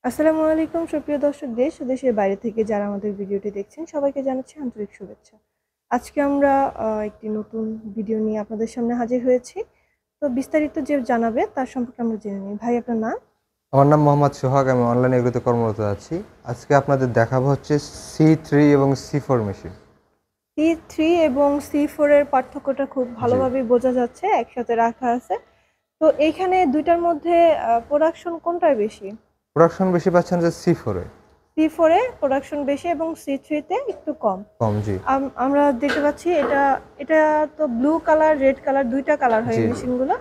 আসসালামু আলাইকুম সুপ্রিয় দর্শক, দেশ ও দেশের বাইরে থেকে যারা আমাদের ভিডিওটি দেখছেন সবাইকে জানাচ্ছি আন্তরিক শুভেচ্ছা। আজকে আমরা একটি নতুন ভিডিও নিয়ে আপনাদের সামনে হাজির হয়েছি। তো বিস্তারিত যে জানাবে তার সম্পর্কে আমরা জেনে নিই। ভাই, আপনার নাম? আমার নাম মোহাম্মদ সোহাগ। আমি অনলাইন এগ্রোতে কর্মরত আছি। আজকে আপনাদের দেখাবো হচ্ছে C3 এবং C4 মেশিন। C3 এবং C4 এর পার্থক্যটা খুব জি, ভালোভাবেই বোঝা যাচ্ছে, একসাথে রাখা আছে। তো এইখানে দুইটার মধ্যে প্রোডাকশন কোনটার বেশি? প্রোডাকশন বেশি পাচ্ছেন যে C4 এ। C4 এ প্রোডাকশন বেশি এবং C3 তে একটু কম। কম, জি। আমরা দেখতে পাচ্ছি এটা এটা তো ব্লু কালার, রেড কালার, দুইটা কালার হয় জি, এই জি। মেশিনগুলো।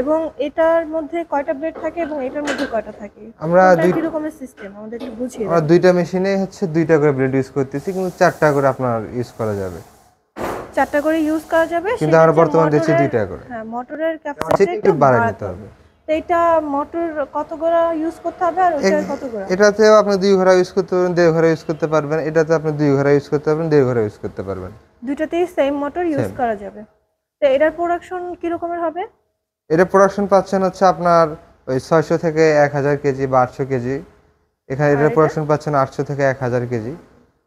এবং এটার মধ্যে কয়টা ব্লেড থাকে এবং এটার মধ্যে কয়টা থাকে? আমরা কোনটার দুই কি রকমের সিস্টেম আমাদের একটু বুঝিয়ে আমরা দেন। দুইটা মেশিনে হচ্ছে ২টা করে ব্লেড ইউজ করতেছি, কিন্তু ৪টা করে আপনার ইউজ করা যাবে। ৪টা করে ইউজ করা যাবে, কিন্তু আমরা সেক্ষেত্রে বর্তমানে দিচ্ছি মোটরের ২টা করে। মোটরের ঠিক ক্যাপাসিটি একটু একটু বাড়ায় নিতে বাড়াতে হবে। হবে। তো এটা মোটর কত গোড়া ইউজ করতে হবে আর এ ওইটার কত গোড়া? এটাতেও আপনি ২ ঘোড়া ইউজ করতে পারবেন, ১.৫ ঘোড়া ইউজ করতে পারবেন। এটাতে আপনি ২ ঘোড়া ইউজ করতে পারবেন, ১.৫ ঘোড়া ইউজ করতে পারবেন। দুইটাতেই সেম মোটর ইউজ সেম। করা যাবে। তো এটার প্রোডাকশন কি রকমের হবে? এটা প্রোডাকশন পাচ্ছেন হচ্ছে আপনার ওই ৬০০ থেকে ১,০০০ কেজি বা ৮০০ কেজি। এখানে আর এটার এটা প্রোডাকশন পাচ্ছেন ৮০০ থেকে ১,০০০ কেজি।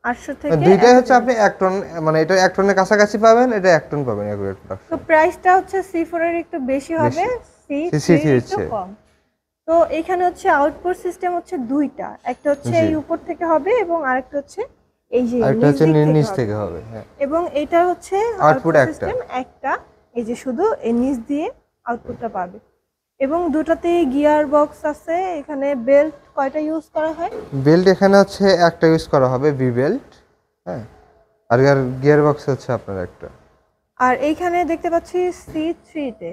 ৮০০ থেকে দুইটাই হচ্ছে ১০০০। আপনি ১ টন, মানে এটা ১ টনের কাছাকাছি পাবেন, এটা ১ টন পাবেন একুরেট তো প্রোডাকশন। প্রাইসটা হচ্ছে C4 এর একটু বেশি হবে, বেশি। C3 সিসি এর একটু হচ্ছে। কম। তো এখানে হচ্ছে আউটপুট সিস্টেম হচ্ছে দুইটা, একটা হচ্ছে জি। এই উপর থেকে হবে এবং আরেকটা হচ্ছে এই যে আরেকটা নিচ হচ্ছে দিক থেকে নিচ হবে। থেকে হবে, হ্যাঁ। এবং এটা হচ্ছে আউটপুট আউটপুট একটা। সিস্টেম একটা, এই যে শুধু এই নিচ দিয়ে আউটপুটটা পাবে। এবং দুটাতেই গিয়ার বক্স আছে। এখানে বেল্ট কয়টা ইউজ করা হয়? বেল্ট এখানে হচ্ছে একটা ইউজ করা হবে, বি বেল্ট। হ্যাঁ। আর গিয়ার বক্স হচ্ছে আপনার একটা। আর এইখানে দেখতে পাচ্ছি C3 তে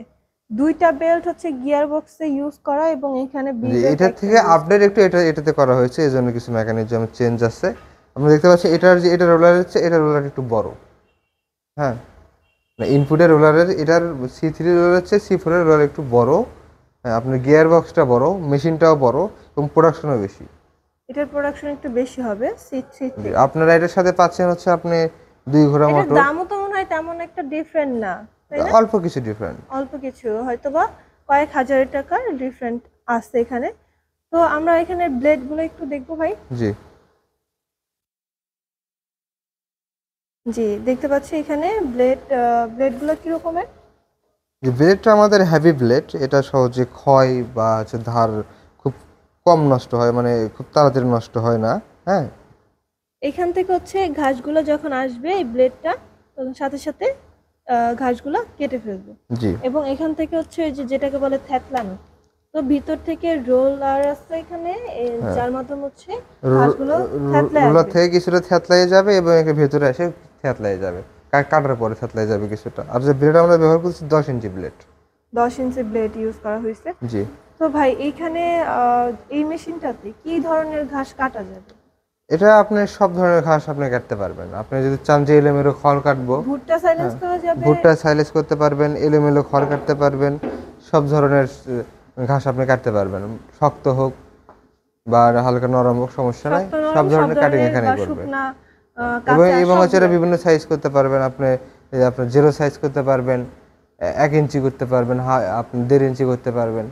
দুইটা বেল্ট হচ্ছে গিয়ার বক্সে ইউজ করা এবং এখানে বি জি, বেল্ট এটার একটা থেকে ইউজ আপডেট করা। একটু এটাতে করা হয়েছে, এজন্য কিছু মেকানিজম চেঞ্জ আছে। আমরা দেখতে পাচ্ছি এটার যে এটা রোলার হচ্ছে, এটা রোলার একটু বড়। হ্যাঁ। ইনপুটের রোলারের এটার C3 রোলার হচ্ছে C4 এর রোলার একটু বড়। হ্যাঁ, আপনার গিয়ার বক্সটা বড়, মেশিনটাও বড় এবং প্রোডাকশনও বেশি। এটার প্রোডাকশন একটু বেশি হবে C3 জি, থেকে। আপনারা এটার সাথে পাচ্ছেন হচ্ছে আপনি ২ ঘোড়া এটার মোটর। দামও তো মনে হয় তেমন একটা ডিফারেন্ট না, তাই না? অল্প কিছু ডিফারেন্ট। অল্প কিছু, হয়তোবা কয়েক হাজার টাকার ডিফারেন্ট আছে এখানে। তো আমরা এখানে ব্লেডগুলো একটু দেখবো ভাই। জি। জি, দেখতে পাচ্ছি এখানে ব্লেডগুলো কি রকমের? যে ব্লেডটা আমাদের হেভি ব্লেড, এটা সহজে ক্ষয় বা হচ্ছে ধার খুব কম নষ্ট হয়, মানে খুব তাড়াতাড়ি নষ্ট হয় না। হ্যাঁ। এখান থেকে হচ্ছে ঘাসগুলো যখন আসবে এই ব্লেডটা, তখন সাথে সাথে ঘাসগুলো কেটে ফেলবে। জি। এবং এখান থেকে হচ্ছে এই যে যেটাকে বলে থ্যাতলানো, তো ভিতর থেকে রোলার আছে এখানে, হ্যাঁ, যার মাধ্যমে হচ্ছে ঘাসগুলো থ্যাতলায় রোলার আসবে। থেকে কিছুটা থ্যাতলাই যাবে এবং একে ভেতরে এসে থ্যাতলাই যাবে। কাটার পরে থ্যাতলাই যাবে কিছুটা। আর যে ব্লেড আমরা ব্যবহার করছি ১০ ইঞ্চি ব্লেড। 10 ইঞ্চি ব্লেড ইউজ করা হয়েছে। জি। তো ভাই, এইখানে এই মেশিনটাতে কি ধরনের ঘাস কাটা যাবে? এটা আপনি সব ধরনের ঘাস আপনি কাটতে পারবেন। আপনি যদি চান যে এলোমেলো খড় কাটবো, ভুট্টা সাইলেন্স হ্যাঁ, করা যাবে? ভুট্টা সাইলেজ করতে পারবেন, এলোমেলো খড় কাটতে পারবেন। সব ধরনের ঘাস আপনি কাটতে পারবেন। শক্ত হোক বা হালকা নরম হোক, সমস্যা নাই। শক্ত সব নরম সব ধরনের কাটিং ধরনের এখানে বা করবে। শুকনা, এবং কাঁচা এবং হচ্ছে এটা সবগুলো? বিভিন্ন সাইজ করতে পারবেন আপনি। এই যে আপনার 0 সাইজ করতে পারবেন, ১ ইঞ্চি করতে পারবেন, আপনি ১.৫ ইঞ্চি করতে পারবেন।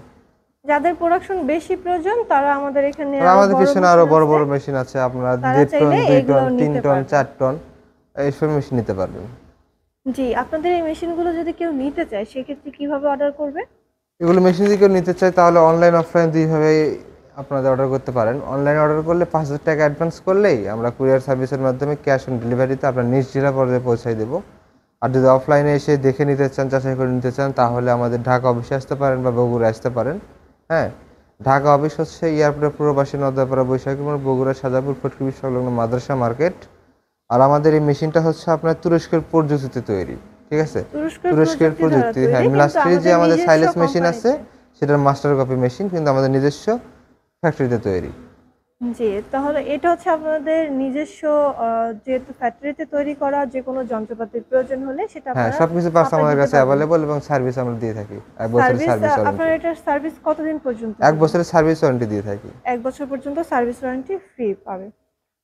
যাদের প্রোডাকশন বেশি প্রয়োজন তারা আমাদের এখানে আর আরো আমাদের বড় পিছনে আরো মেশিন বড় আছে, বড় মেশিন আছে। আপনার তারা ১.৫ টন, চাইলে ২ এগুলো টন, ৩ নিতে টন, পারবেন। ৪ টন এইসব মেশিন নিতে পারবেন। জি, আপনাদের এই মেশিনগুলো যদি কেউ নিতে চায় সেক্ষেত্রে কিভাবে অর্ডার করবে? এগুলো মেশিন যদি কেউ নিতে চায় তাহলে অনলাইন অফলাইন দুইভাবেই আপনারা অর্ডার করতে পারেন। অনলাইনে অর্ডার করলে ৫,০০০ টাকা অ্যাডভান্স করলেই আমরা কুরিয়ার সার্ভিসের মাধ্যমে ক্যাশ অন ডেলিভারিতে আপনার নিজ জেলা পর্যায়ে পৌঁছায় দেবো। আর যদি অফলাইনে এসে দেখে নিতে চান, যাচাই করে নিতে চান, তাহলে আমাদের ঢাকা অফিসে আসতে পারেন বা বগুড়া আসতে পারেন। হ্যাঁ। ঢাকা অফিস হচ্ছে এয়ারপোর্টের পূর্বপাশে নদাপাড়া, বৈশাখী মোড়, বগুড়া সাজাপুর ফটকিবি সংলগ্ন মাদ্রাসা মার্কেট। আর আমাদের এই মেশিনটা হচ্ছে আপনার তুরস্কের প্রযুক্তিতে তৈরি। ঠিক আছে? তুরস্কের তুরস্কের প্রযুক্তি দ্বারা প্রযুক্তি, হ্যাঁ। তৈরি, কিন্তু মিলাস্ট্রি যে আমাদের আমাদের নিজস্ব সাইলেস মেশিন আছে, কোম্পানিতে। সেটার মাস্টার কপি মেশিন কিন্তু আমাদের নিজস্ব ফ্যাক্টরিতে তৈরি। জি, তাহলে এটা হচ্ছে আপনাদের নিজস্ব, যেহেতু ফ্যাক্টরিতে তৈরি করা, যে কোনো যন্ত্রপাতির প্রয়োজন হলে সেটা হ্যাঁ, আপনারা সবকিছু পার্টস সাপ্লাই আমাদের দিতে কাছে পারবেন। অ্যাভেলেবল এবং সার্ভিস আমরা দিয়ে থাকি। ১ বছরের সার্ভিস, সার্ভিস আপনার ওয়ারেন্টি। এটার সার্ভিস কতদিন পর্যন্ত ১ দিবেন? বছরের সার্ভিস ওয়ারেন্টি দিয়ে থাকি। ১ বছর পর্যন্ত সার্ভিস ওয়ারেন্টি ফ্রি পাবে।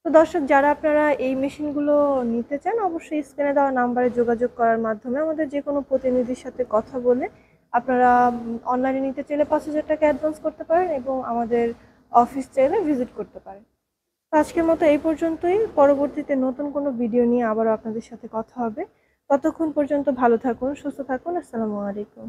তো দর্শক, যারা আপনারা এই মেশিনগুলো নিতে চান অবশ্যই স্ক্রিনে দেওয়া নাম্বারে যোগাযোগ করার মাধ্যমে আমাদের যে কোনো প্রতিনিধির সাথে কথা বলে আপনারা অনলাইনে নিতে চাইলে ৫,০০০ টাকা অ্যাডভান্স করতে পারেন এবং আমাদের অফিস চাইলে ভিজিট করতে পারেন। তো আজকের মতো এই পর্যন্তই। পরবর্তীতে নতুন কোনো ভিডিও নিয়ে আবারও আপনাদের সাথে কথা হবে। ততক্ষণ পর্যন্ত ভালো থাকুন, সুস্থ থাকুন। আসসালামু আলাইকুম।